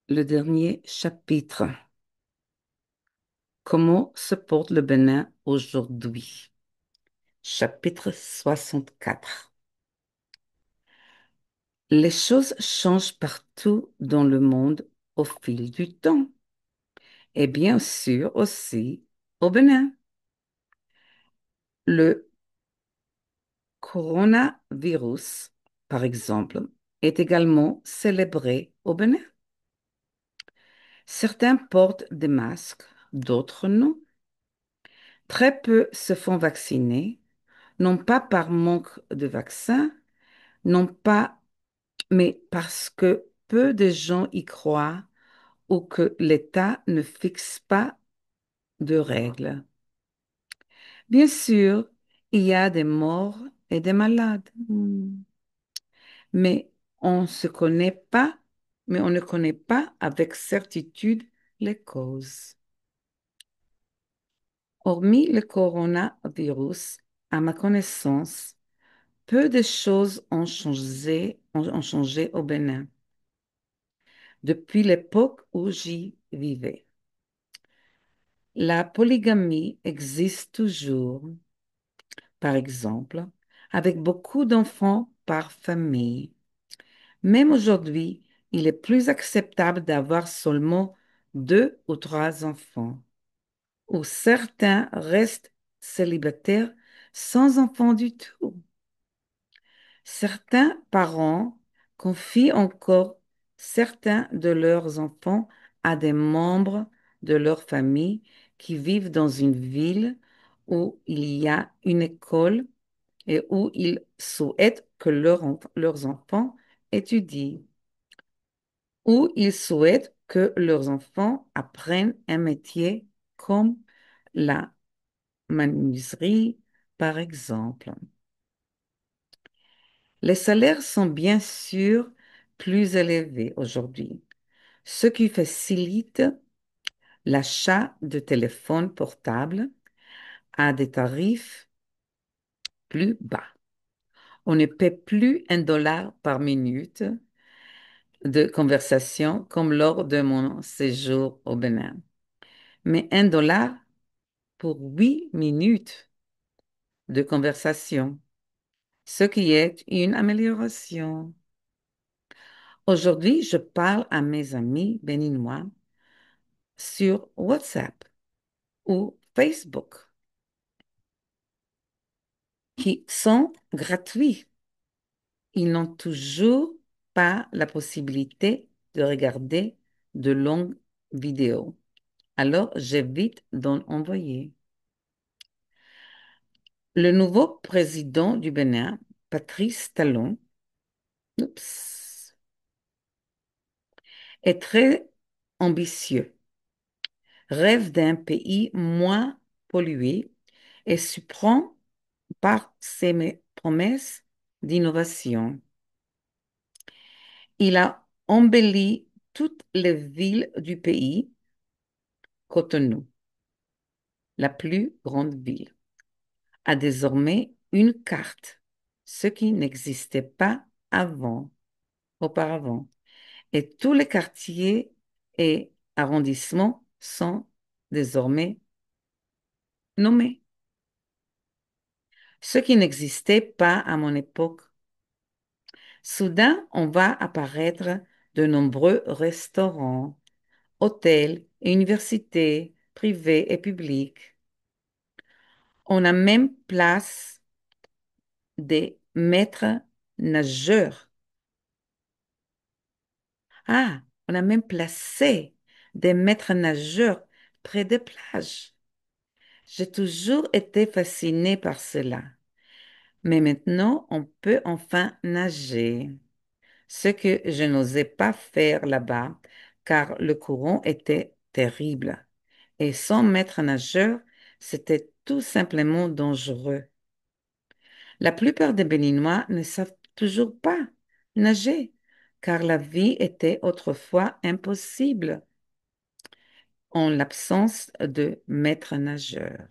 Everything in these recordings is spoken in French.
Le dernier chapitre. Comment se porte le Bénin aujourd'hui? Chapitre 64. Les choses changent partout dans le monde au fil du temps et bien sûr aussi au Bénin. Le coronavirus, par exemple, est également célébré au Bénin. Certains portent des masques, d'autres non. Très peu se font vacciner, non pas par manque de vaccins, non pas, mais parce que peu de gens y croient ou que l'État ne fixe pas de règles. Bien sûr, il y a des morts et des malades, mais on se connaît pas, mais on ne connaît pas avec certitude les causes. Hormis le coronavirus, à ma connaissance, peu de choses ont changé au Bénin depuis l'époque où j'y vivais. La polygamie existe toujours, par exemple, avec beaucoup d'enfants par famille. Même aujourd'hui, il est plus acceptable d'avoir seulement deux ou trois enfants, ou certains restent célibataires sans enfants du tout. Certains parents confient encore certains de leurs enfants à des membres de leur famille qui vivent dans une ville où il y a une école et où ils souhaitent que leurs enfants étudient, où ils souhaitent que leurs enfants apprennent un métier comme la menuiserie, par exemple. Les salaires sont bien sûr plus élevés aujourd'hui, ce qui facilite l'achat de téléphones portables à des tarifs plus bas. On ne paie plus 1 dollar par minute de conversation comme lors de mon séjour au Bénin, mais 1 dollar pour 8 minutes de conversation, ce qui est une amélioration. Aujourd'hui, je parle à mes amis béninois sur WhatsApp ou Facebook qui sont gratuits. Ils n'ont toujours pas la possibilité de regarder de longues vidéos. Alors, j'évite d'en envoyer. Le nouveau président du Bénin, Patrice Talon, oups, est très ambitieux, rêve d'un pays moins pollué et surprend par ses promesses d'innovation. Il a embelli toutes les villes du pays, Cotonou, la plus grande ville, a désormais une carte, ce qui n'existait pas auparavant. Et tous les quartiers et arrondissements sont désormais nommés, ce qui n'existait pas à mon époque. Soudain, on va apparaître de nombreux restaurants, hôtels et universités privées et publiques. On a même place des maîtres nageurs. Ah, on a même placé des maîtres nageurs près des plages. J'ai toujours été fascinée par cela. Mais maintenant, on peut enfin nager, ce que je n'osais pas faire là-bas car le courant était terrible. Et sans maître nageur, c'était tout simplement dangereux. La plupart des Béninois ne savent toujours pas nager, car la vie était autrefois impossible en l'absence de maître nageur.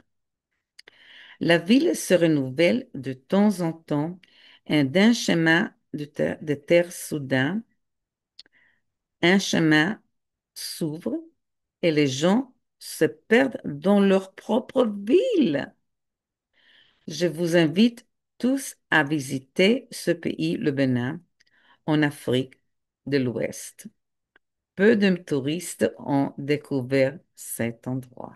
La ville se renouvelle de temps en temps et d'un chemin de terre soudain, un chemin s'ouvre et les gens se perdent dans leur propre ville. Je vous invite tous à visiter ce pays, le Bénin, en Afrique de l'Ouest. Peu de touristes ont découvert cet endroit.